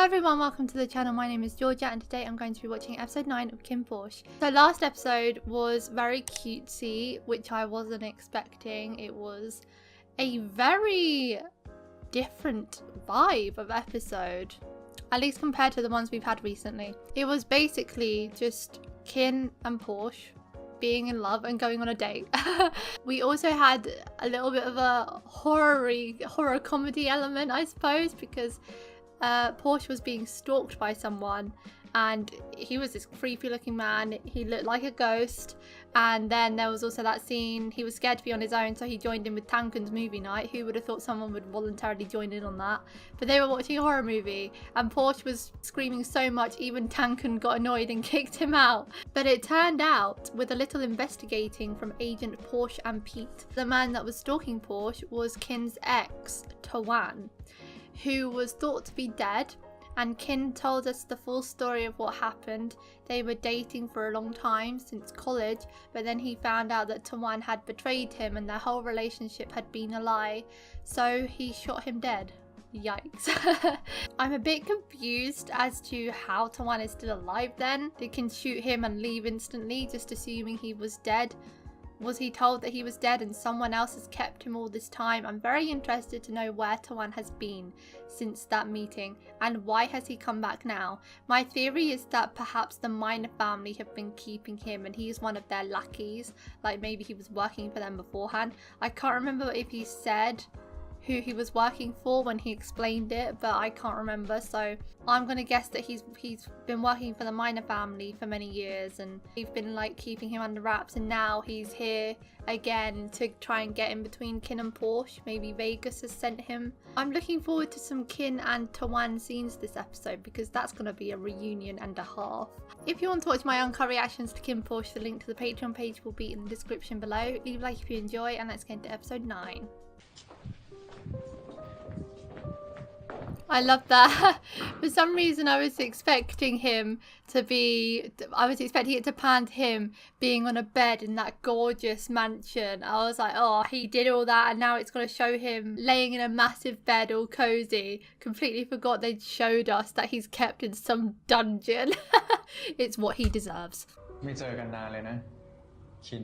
Hello everyone, welcome to the channel. My name is Georgia and today I'm going to be watching episode 9 of KinnPorsche. So last episode was very cutesy, which I wasn't expecting. It was a very different vibe of episode, at least compared to the ones we've had recently. It was basically just Kinn and Porsche being in love and going on a date. We also had a little bit of a horror comedy element, I suppose, because Porsche was being stalked by someone and he was this creepy looking man. He looked like a ghost, and then there was also that scene he was scared to be on his own, so he joined in with Tanken's movie night. Who would have thought someone would voluntarily join in on that? But they were watching a horror movie and Porsche was screaming so much even Tanken got annoyed and kicked him out. But it turned out, with a little investigating from Agent Porsche and Pete, the man that was stalking Porsche was Kinn's ex, TAWAN, who was thought to be dead, and Kinn told us the full story of what happened. They were dating for a long time, since college, but then he found out that TAWAN had betrayed him and their whole relationship had been a lie, so he shot him dead. Yikes. I'm a bit confused as to how TAWAN is still alive then. They can shoot him and leave instantly, just assuming he was dead. Was he told that he was dead and someone else has kept him all this time? I'm very interested to know where TAWAN has been since that meeting and why has he come back now. My theory is that perhaps the Minor family have been keeping him and he's one of their lackeys, like maybe he was working for them beforehand. I can't remember if he said who he was working for when he explained it, but I can't remember, so I'm gonna guess that he's been working for the Minor family for many years and they've been like keeping him under wraps, and now he's here again to try and get in between Kinn and Porsche. Maybe Vegas has sent him. I'm looking forward to some Kinn and TAWAN scenes this episode because that's gonna be a reunion and a half. If you want to watch my uncut reactions to KinnPorsche, the link to the Patreon page will be in the description below. Leave a like if you enjoy, and let's get into episode 9. I love that. For some reason I was expecting it to pan to him being on a bed in that gorgeous mansion. I was like, oh, he did all that and now it's going to show him laying in a massive bed all cozy. Completely forgot they'd showed us that he's kept in some dungeon. It's what he deserves. ไม่เจอกันนานเลยนะคิน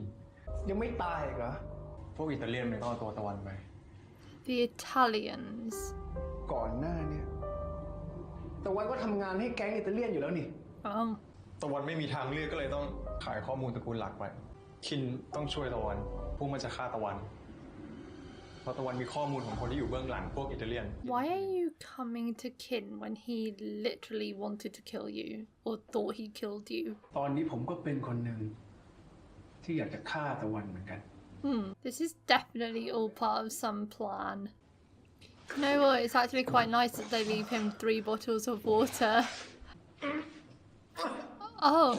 ยังไม่ตายอีกเหรอพวกอิตาเลียนมันก็เอาตัวตะวันไป The Italians. ก่อนหน้าเนี่ยตะวันก็ทำงานให้แก๊งอิตาเลียนอยู่แล้วนี่ตะวันไม่มีทางเลือกก็เลยต้องขายข้อมูลตระกูลหลักไปคินต้องช่วยตะวันพวกมันจะฆ่าตะวันเพราะตะวันมีข้อมูลของคนที่อยู่เบื้องหลังพวกอิตาเลียน Why are you coming to Kinn when he literally wanted to kill you or thought he killed you? ตอนนี้ผมก็เป็นคนหนึ่งที่อยากจะฆ่าตะวันเหมือนกันThis is definitely all part of some plan. You know what? It's actually quite nice that they leave him 3 bottles of water. Oh.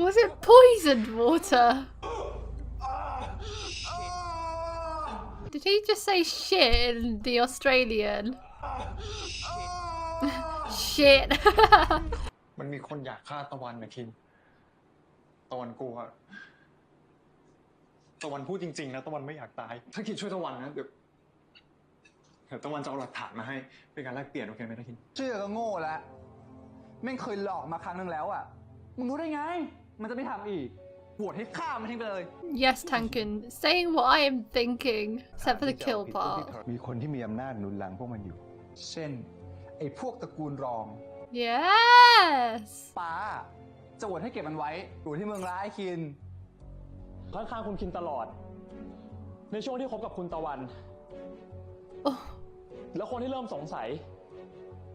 Was it poisoned water? Did he just say shit in the Australian? Shit. มันมีคนอยากฆ่าตะวันนะคินตะวันกลัวตะวันพูดจริงๆนะตะวันไม่อยากตายถ้าคิดช่วยตะวันนะเดี๋ยวตะวันจะเอาหลักฐานมาให้เป็นการแลกเปลี่ยนโอเคไหมนะคินเชื่อก็โง่แล้วแม่งเคยหลอกมาครั้งนึงแล้วอ่ะมึงรู้ได้ไงมันจะไม่ทำอีกปวดให้ฆ่ามันทิ้งไปเลย Yes, Tanken, saying what I am thinking, except for the kill part. มีคนที่มีอำนาจหนุนหลังพวกมันอยู่เช่นไอ้พวกตระกูลรอง Yes. ป้าจะอวดให้เก็บมันไว้อยู่ที่เมืองร้ายคินข้างๆคุณคินตลอดในช่วงที่คบกับคุณตะวันแล้วคนที่เริ่มสงสัย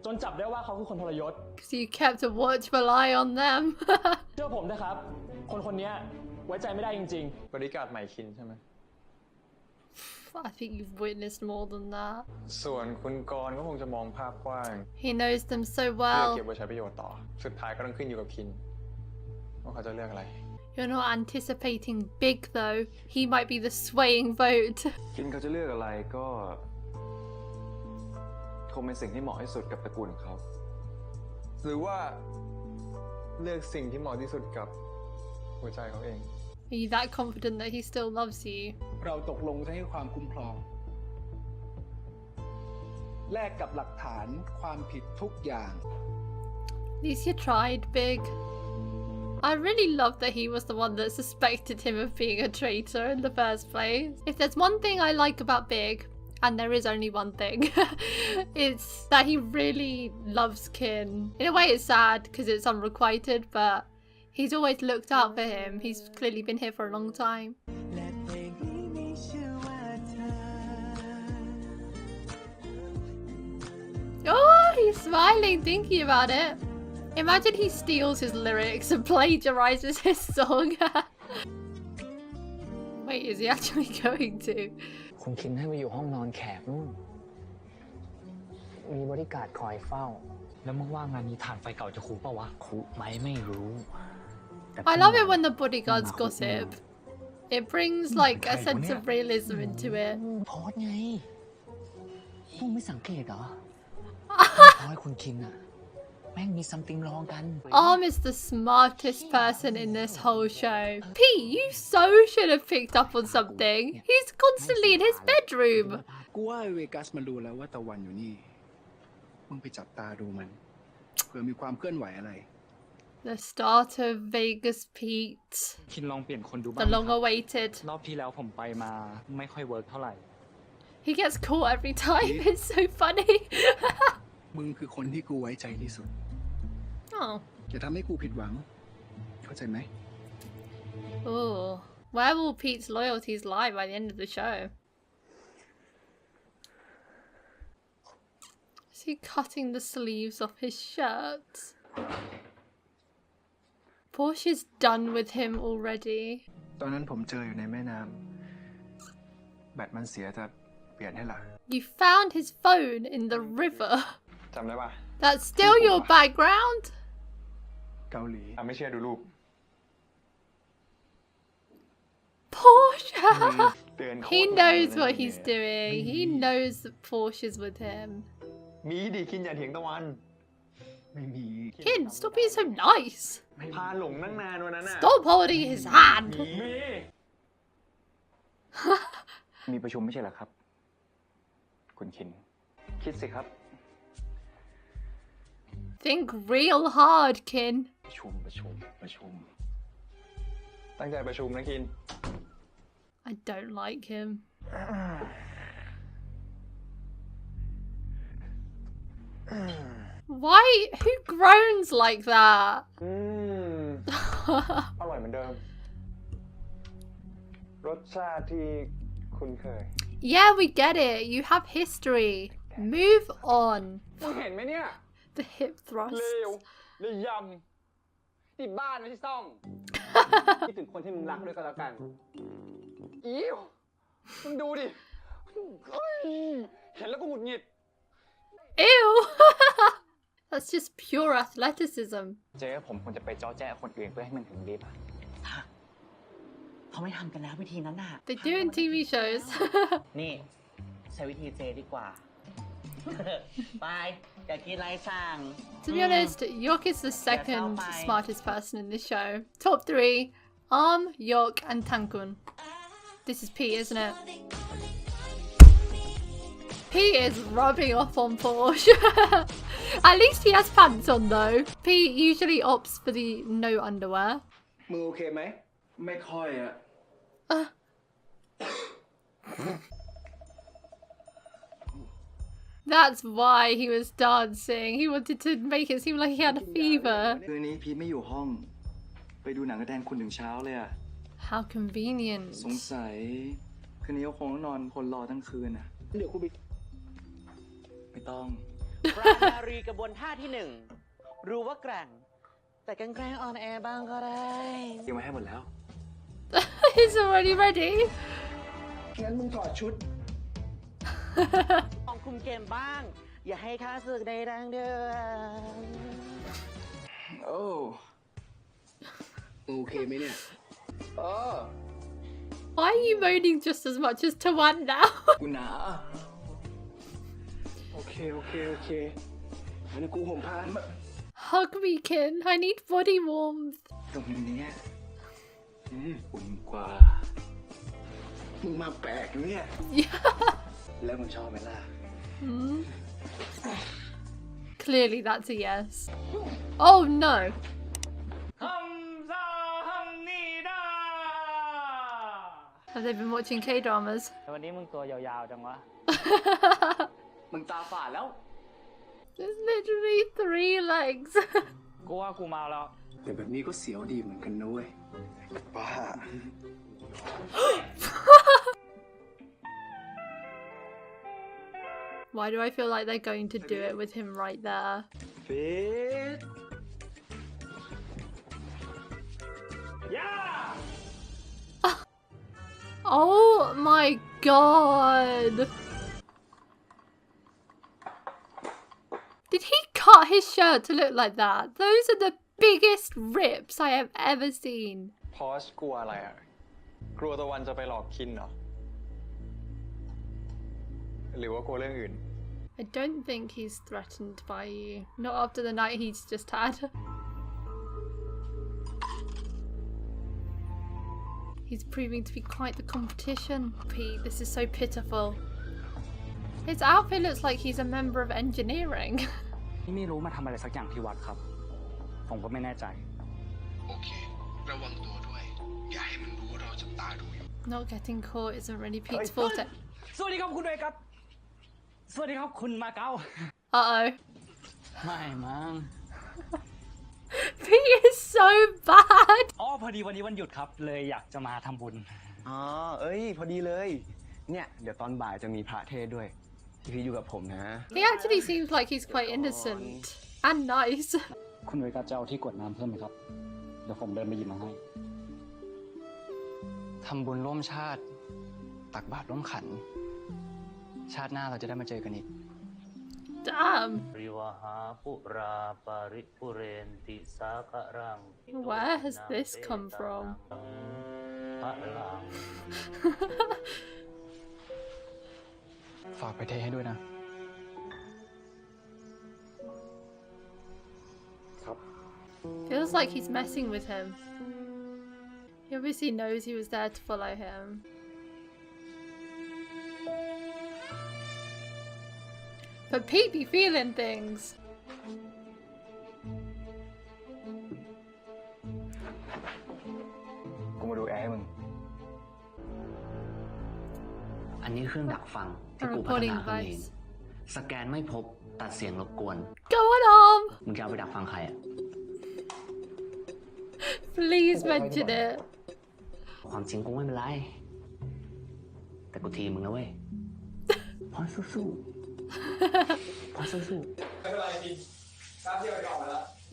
จนจับได้ว่าเขาคือคนทรยศ So you kept a watchful eye on them. เชื่อผมนะครับคนนี้ไว้ใจไม่ได้จริงๆบริการใหม่คินใช่ไหม I think you've witnessed more than that. ส่วนคุณกรณ์ก็คงจะมองภาพกว้าง He knows them so เพื่อ well. เก็บไว้ใช้ประโยชน์ต่อสุดท้ายก็ต้องขึ้นอยู่กับคินว่าเขาจะเลือกอะไร You're not anticipating big though. He might be the swaying vote. คินเขาจะเลือกอะไรก็คงเป็นสิ่งที่เหมาะที่สุดกับตระกูลของเขาหรือว่าเลือกสิ่งที่เหมาะที่สุดกับหัวใจเขาเอง Are you that confident that he still loves you? เราตกลงจะให้ความคุ้มครอง แลกกับหลักฐานความผิดทุกอย่าง At least you tried, Big. I really love that he was the one that suspected him of being a traitor in the first place. If there's one thing I like about Big, and there is only one thing, it's that he really loves Kinn. In a way it's sad because it's unrequited, but he's always looked out for him. He's clearly been here for a long time. Oh, he's smiling thinking about it. Imagine he steals his lyrics and plagiarizes his song. Wait, is he actually going to? คุณคินให้ไปอยู่ห้องนอนแขกนู่น มีบริการดคอยเฝ้า แล้วมึงว่างานนี้ฐานไฟเก่าจะคุปะวะ คุไหมไม่รู้ I love it when the bodyguards gossip. It brings like a sense of realism into it. โพสไงมึงไม่สังเกตเหรอ น้อยคุณคินอะแม่งมี something รองกัน is the smartest person in this whole show. P, you so should have picked up on something. He's constantly in his bedroom. กูว่าเวกัสมันรู้แล้วว่าตะวันอยู่นี่ มึงไปจับตาดูมัน เผื่อมีความเคลื่อนไหวอะไร The start of Vegas Pete. คินลองเปลี่ยนคนดูบ้าง The long awaited. รอบที่แล้วผมไปมาไม่ค่อยเวิร์กเท่าไหร่ He gets caught every time. It's so funny. มึงคือคนที่กูไว้ใจที่สุด Oh. จะทำให้กูผิดหวัง เข้าใจไหม Oh. Where will Pete's loyalties lie by the end of the show? Is he cutting the sleeves off his shirt? Porsche's done with him already. ตอนนั้นผมเจออยู่ในแม่น้ำแบตมันเสียจะเปลี่ยนให้ล่ะ You found his phone in the river. จำได้ปะ That's still your background? เกาหลีไม่เชื่อดูรูป Porsche! เตือน He knows what he's doing. He knows that Porsche's with him. มีดิคินอย่าเถียงตะวัน ไม่มี Kinn, stop being so nice. พาหลงนั่งนานวันนั้นน่ะ Stop holding his hand. มีประชุมไม่ใช่เหรอครับ คุณคิน คิดสิครับ Think real hard, Kinn. ประชุม ตั้งใจประชุมนะคิน I don't like him. Why? Who groans like that? อร่อยเหมือนเดิม รสชาติที่คุ้นเคย Yeah, we get it. You have history. Move on. มึงเห็นไหมเนี่ย The hip thrust. เลยยำที่บ้านไม่ใช่ซ่อง คิดถึงคนที่มึงรักด้วยก็แล้วกัน อิ๊วมึงดูดิเฮ้ยเห็นแล้วก็หงุดหงิด Ew. That's just pure athleticism. เจ๊ผมควรจะไปจ้อแจ้คนอื่นเพื่อให้มันถึงลิฟต์เขาไม่ทำกันแล้ววิธีนั้นน่ะ They do in TV shows. นี่ใช้วิธีเจดีกว่า ไปอยากกินอะไรสั่ง To be honest, York is the second smartest person in this show. Top 3, York and Tankun. This is P, isn't it? P is rubbing off on Porsche. At least he has pants on though. P usually opts for the no underwear. มึงโอเคไหม ไม่ค่อยอะ That's why he was dancing. He wanted to make it seem like he had a fever. คืนนี้พีทไม่อยู่ห้อง ไปดูหนังกับแทนคุณถึงเช้าเลยอะ How convenient. สงสัยคืนนี้เขาคงต้องนอนคนรอทั้งคืนอะเดี๋ยวกูไปไม่ต้อง ปราณารีกระบวนท่าที่ 1 รู้ว่าแกร่ง แต่แกล้งออนแอร์บ้างก็ได้ เตรียมไว้ให้หมดแล้ว He's already ready. งั้นมึงถอดชุด ลองคุมเกมบ้าง อย่าให้ข้าศึกได้ดังเดือด โอ้โอเคไหมเนี่ยเออ Why are you moaning just as much as Tawan now? กูหนาวโอเคงั้นกูห่มผ้า Hug me, Kinn. I need body warmth. ตรงนี้อุ่นกว่า มึงมาแปลกเนี่ย Yeah. แล้วมึงชอบไหมล่ะ Hmm. Clearly that's a yes. Oh no. ฮัมซาฮัมนีดา Have they been watching K-dramas? วันนี้มึงตัวยาวๆจังวะ มึงตาฝาดแล้ว There's literally 3 legs. กูว่ากูเมาแล้ว แต่แบบนี้ก็เสียวดีเหมือนกันนะเว้ยบ้า Why do I feel like they're going to do it with him right there? ฟิต ย่า Oh my god. Did he cut his shirt to look like that? Those are the biggest rips I have ever seen. พอชกลัวอะไรอ่ะ กลัวตะวันจะไปหลอกคินเหรอ หรือว่ากลัวเรื่องอื่น I don't think he's threatened by you. Not after the night he's just had. He's proving to be quite the competition. Pete, this is so pitiful. His outfit looks like he's a member of engineering. นี่ไม่รู้มาทำอะไรสักอย่างที่วัดครับ ผมก็ไม่แน่ใจ โอเค ระวังตัวด้วย อย่าให้มันรู้ว่าเราจับตาดูอยู่ Not getting caught isn't really Pete's forte. สวัสดีครับคุณเวครับ สวัสดีครับคุณมาเก๊า Uh-oh. ไม่มั้ง Pete is so bad. อ๋อพอดีวันนี้วันหยุดครับ เลยอยากจะมาทำบุญ อ๋อ เอ้ย พอดีเลย เนี่ย เดี๋ยวตอนบ่ายจะมีพระเทศด้วย พี่อยู่กับผมนะ He actually seems like he's quite innocent and nice. คุณเวกับจะเอาที่กดน้ำเพิ่มไหมครับ เดี๋ยวผมเดินไปหยิบมาให้ ทำบุญร่วมชาติ ตักบาตรร่วมขัน ชาติหน้าเราจะได้มาเจอกันอีก Damn. ริวหาปุราปาริปุเรนติสาคารัง Where has this come from? พระลัง ฝากไปเทให้ด้วยนะ Feels like he's messing with him. He obviously knows he was there to follow him. But Pete be feeling things. กูมาดูแอร์ให้มึง อันนี้เครื่องดักฟังที่กูพัฒนาขึ้นเอง สแกนไม่พบตัดเสียงรบกวน Go on, Arm. มึงจะเอาไปดักฟังใครอ่ะ Please mention it. ความจริงกูไม่เป็นไร แต่กูทีมึงนะเว้ย พอสู้ๆพอสู้ๆ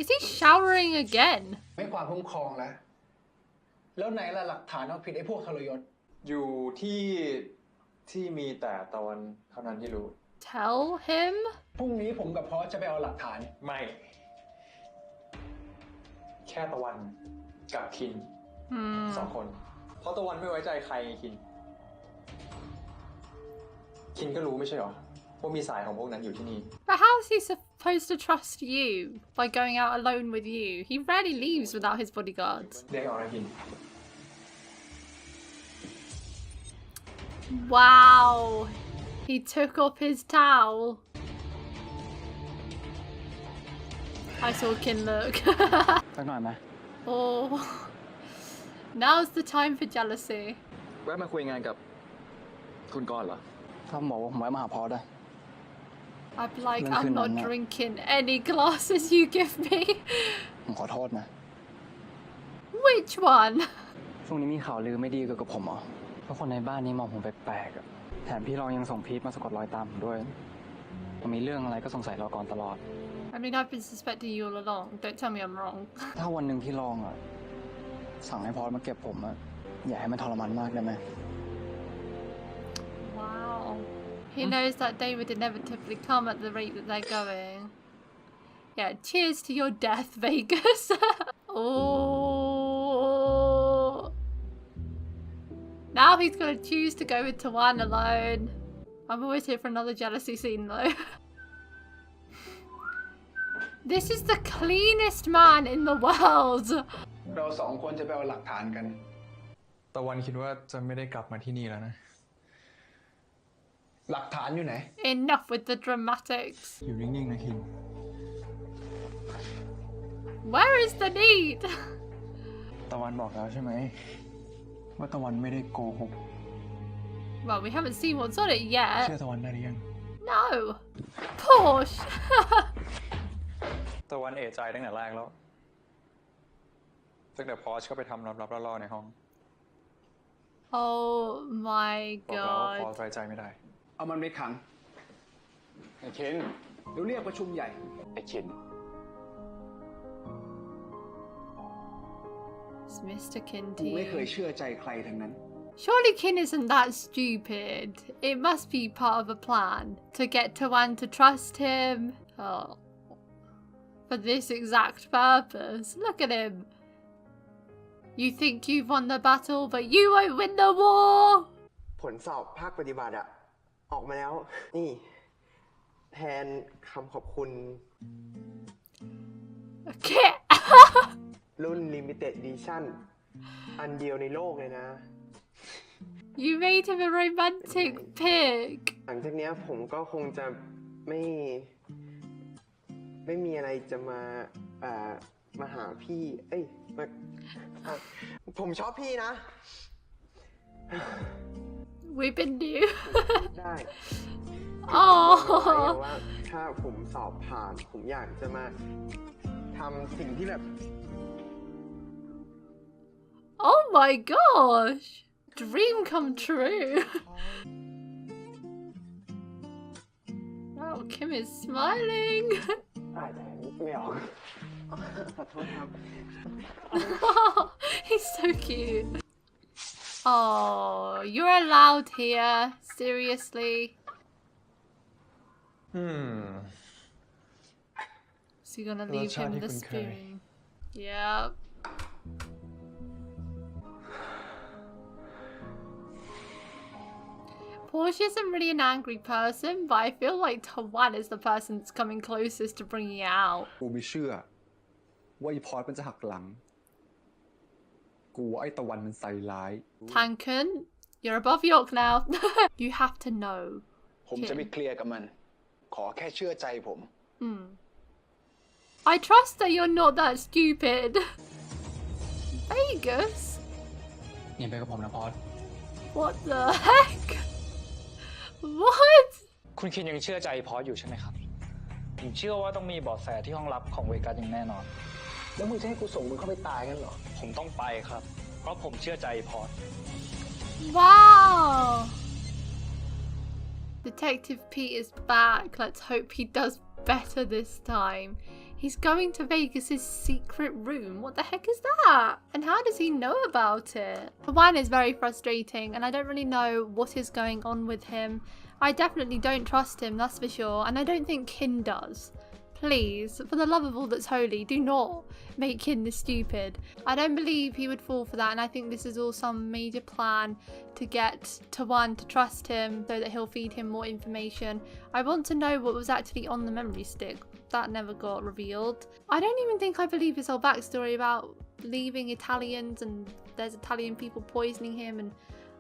Is he showering again? ไม่ความคุ้มครองแล้ว แล้วไหนล่ะหลักฐานเอาผิดไอ้พวกทรยศ อยู่ที่มีแต่ตะวันเท่านั้นที่รู้ Tell him? พรุ่งนี้ผมกับพอสจะไปเอาหลักฐาน ไม่ แค่ตะวันกับคิน 2 คน เพราะตะวันไม่ไว้ใจใครไงคิน คินก็รู้ไม่ใช่หรอว่ามีสายของพวกนั้นอยู่ที่นี่ But how is he supposed to trust you by going out alone with you? He rarely leaves without his bodyguards. เรียกเอานะคิน Wow. He took off his towel. I saw Kinn look. สักหน่อยไหม Oh. Now's the time for jealousy. แวะมาคุยงานกับคุณกรณ์เหรอ ถ้าบอกว่าผมไว้มาหาพอได้ I'd be like, Then I'm not couldn't I? drinking any glasses you give me. ผมขอโทษนะ Which one? ช่วงนี้มีข่าวลือไม่ดีเกี่ยวกับผมเหรอเพราะคนในบ้านนี้มองผมแปลกๆอะแถมพี่รองยังส่งพีทมาสะกดรอยตามผมด้วยผมมีเรื่องอะไรก็สงสัยเราก่อนตลอด I mean, I've been suspecting you all along. Don't tell me I'm wrong. ถ้าวันหนึ่งพี่รองอะสั่งให้พอมาเก็บผมอะอย่าให้มันทรมานมากได้ไหม Wow. He knows that day would inevitably come at the rate that they're going. Yeah, cheers to your death, Vegas. Oh. Now he's gonna choose to go with Tawan alone. I'm always here for another jealousy scene though. This is the cleanest man in the world. เราสองคนจะไปเอาหลักฐานกัน ตะวันคิดว่าจะไม่ได้กลับมาที่นี่แล้วนะ หลักฐานอยู่ไหน Enough with the dramatics. อยู่นิ่งๆนะคิน Where is the need? ตะวันบอกแล้วใช่ไหมว่าตะวันไม่ได้โกหก Well, we haven't seen what's on it เชื่อ yet. ตะวันได้หรือยัง No. Porsche. ตะวันเอะใจตั้งแต่แรกแล้วตั้งแต่พอชเข้าไปทำลับๆล่อๆในห้อง Oh my บอกแล้วว่าพอ god. ไว้ใจไม่ได้ เอามันไปขัง ไอ้เคน เดี๋ยวเรียกประชุมใหญ่ ไอ้เคน It's Mr. กูไม่เคย Kinn. เชื่อใจใครทั้งนั้น Surely Kinn isn't that stupid. It must be part of a plan to get Tawan to trust him. Oh. For this exact purpose. Look at him. You think you've won the battle, but you won't win the war. ผลสอบภาคปฏิบัติอะออกมาแล้ว นี่ แทนคำขอบคุณ Okay. รุ่น Limited Edition อันเดียวในโลกเลยนะ You made him a romantic pig. หลังจากเนี้ยผมก็คงจะไม่มีอะไรจะมาหาพี่ เอ้ยผมชอบพี่นะ We've been new. ได้ Oh. ว่าถ้าผมสอบผ่าน ผมอยากจะมาทำสิ่งที่แบบ Oh my gosh. Dream come true. Oh, Kim is smiling. ไม่ออก ขอโทษครับ He's so cute. Oh, you're allowed here. Seriously. So you're gonna leave him the spoon. Yep. Porsche isn't really an angry person, but I feel like Tawan is the person that's coming closest to bringing it out. กูไม่เชื่อ ว่าไอ้พอดมันจะหักหลัง กูว่าไอ้ตะวันมันใส่ร้าย Tankun, you're above York now. You have to know. ผมจะไปเคลียร์กับมัน ขอแค่เชื่อใจผม I trust that you're not that stupid. Vegas? อย่าไปกับผมนะพอด What the heck? What? คุณคินยังเชื่อใจพอดอยู่ใช่ไหมครับ ผมเชื่อว่าต้องมีเบาะแสที่ห้องลับของเวกัสอย่างแน่นอน แล้วมึงจะให้กูส่งมึงเข้าไปตายกันเหรอ ผมต้องไปครับ เพราะผมเชื่อใจพอด Wow. Detective Pete is back. Let's hope he does better this time. He's going to Vegas's secret room. What the heck is that? And how does he know about it? Tawan is very frustrating and I don't really know what is going on with him. I definitely don't trust him, that's for sure. And I don't think Kinn does. Please, for the love of all that's holy, do not make Kinn this stupid. I don't believe he would fall for that, and I think this is all some major plan to get Tawan to trust him so that he'll feed him more information. I want to know what was actually on the memory stick. That never got revealed. I don't even think I believe his whole backstory about leaving Italians and there's Italian people poisoning him and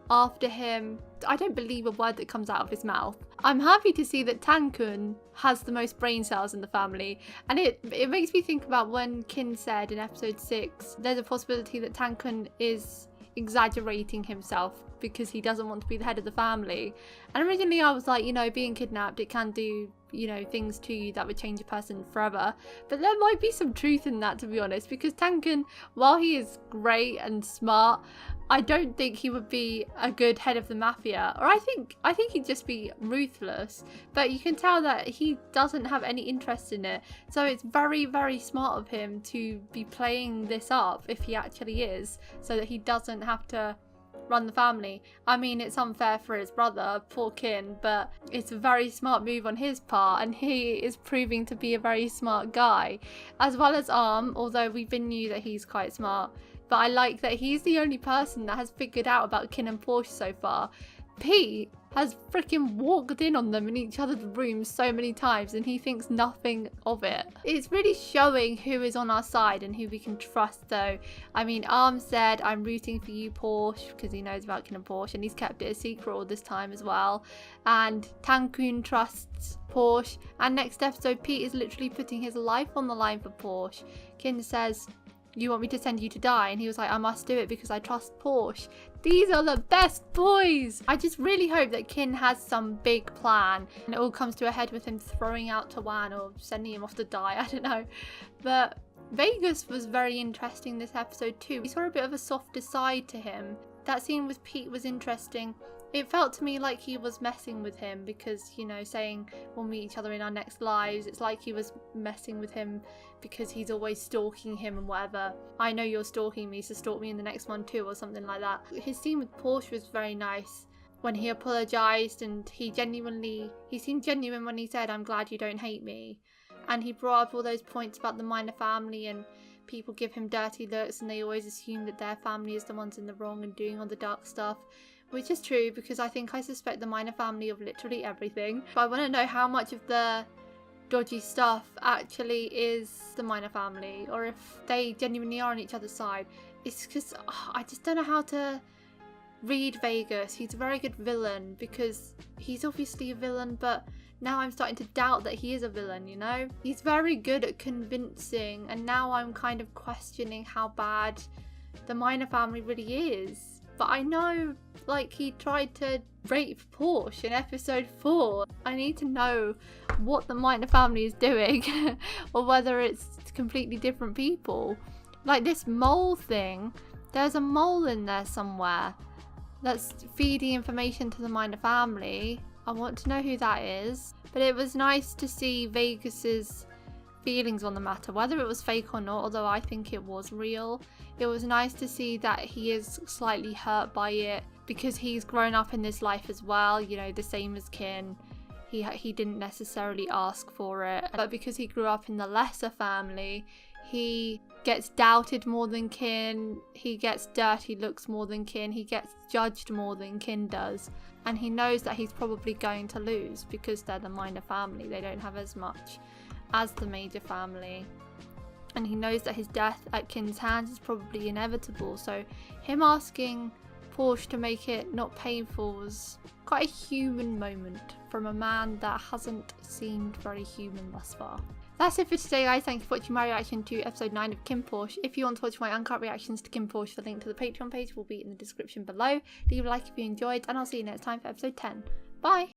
after him. I don't believe a word that comes out of his mouth. I'm happy to see that Tankun has the most brain cells in the family, and it makes me think about when Kinn said in episode 6 there's a possibility that Tankun is exaggerating himself because he doesn't want to be the head of the family. And originally I was like, you know, being kidnapped, it can do, you know, things to you that would change a person forever. But there might be some truth in that, to be honest, because Tankun, while he is great and smart, I don't think he would be a good head of the Mafia. Or I think he'd just be ruthless. But you can tell that he doesn't have any interest in it. So it's very, very smart of him to be playing this up, if he actually is, so that he doesn't have to run the family. I mean, it's unfair for his brother, poor Kinn, but it's a very smart move on his part, and he is proving to be a very smart guy. As well as although we've been knew that he's quite smart. But I like that he's the only person that has figured out about KinnPorsche so far. Pete has freaking walked in on them in each other's rooms so many times and he thinks nothing of it. It's really showing who is on our side and who we can trust though. I mean, Arm said, I'm rooting for you, Porsche, because he knows about KinnPorsche and he's kept it a secret all this time as well. And Tankun trusts Porsche. And next episode, Pete is literally putting his life on the line for Porsche. Kinn says, you want me to send you to die? And he was like, I must do it because I trust Porsche. These are the best boys. I just really hope that Kinn has some big plan and it all comes to a head with him throwing out Tawan or sending him off to die. I don't know. But Vegas was very interesting this episode too. We saw a bit of a softer side to him. That scene with Pete was interesting. It felt to me like he was messing with him because, you know, saying we'll meet each other in our next lives. It's like he was messing with him because he's always stalking him and whatever. I know you're stalking me, so stalk me in the next one too, or something like that. His scene with Porsche was very nice when he apologised and he seemed genuine when he said, I'm glad you don't hate me. And he brought up all those points about the minor family and people give him dirty looks and they always assume that their family is the ones in the wrong and doing all the dark stuff. Which is true because I suspect the minor family of literally everything. But I want to know how much of the dodgy stuff actually is the minor family or if they genuinely are on each other's side. It's because I just don't know how to read Vegas. He's a very good villain because he's obviously a villain, but now I'm starting to doubt that he is a villain, you know? He's very good at convincing and now I'm kind of questioning how bad the minor family really is. But I know, like, he tried to rape Porsche in episode 4. I need to know what the minor family is doing or whether it's completely different people. Like this mole thing, there's a mole in there somewhere that's feeding information to the minor family. I want to know who that is. But it was nice to see Vegas's feelings on the matter, whether it was fake or not, although I think it was real. It was nice to see that he is slightly hurt by it because he's grown up in this life as well, you know, the same as Kinn. He didn't necessarily ask for it, but because he grew up in the lesser family, he gets doubted more than Kinn, he gets dirty looks more than Kinn, he gets judged more than Kinn does, and he knows that he's probably going to lose because they're the minor family, they don't have as much as the major family. And he knows that his death at Kinn's hands is probably inevitable, so him asking Porsche to make it not painful was quite a human moment from a man that hasn't seemed very human thus far. That's it for today, guys. Thank you for watching my reaction to episode 9 of KinnPorsche. If you want to watch my uncut reactions to KinnPorsche, the link to the Patreon page will be in the description below. Leave a like if you enjoyed, and I'll see you next time for episode 10. Bye!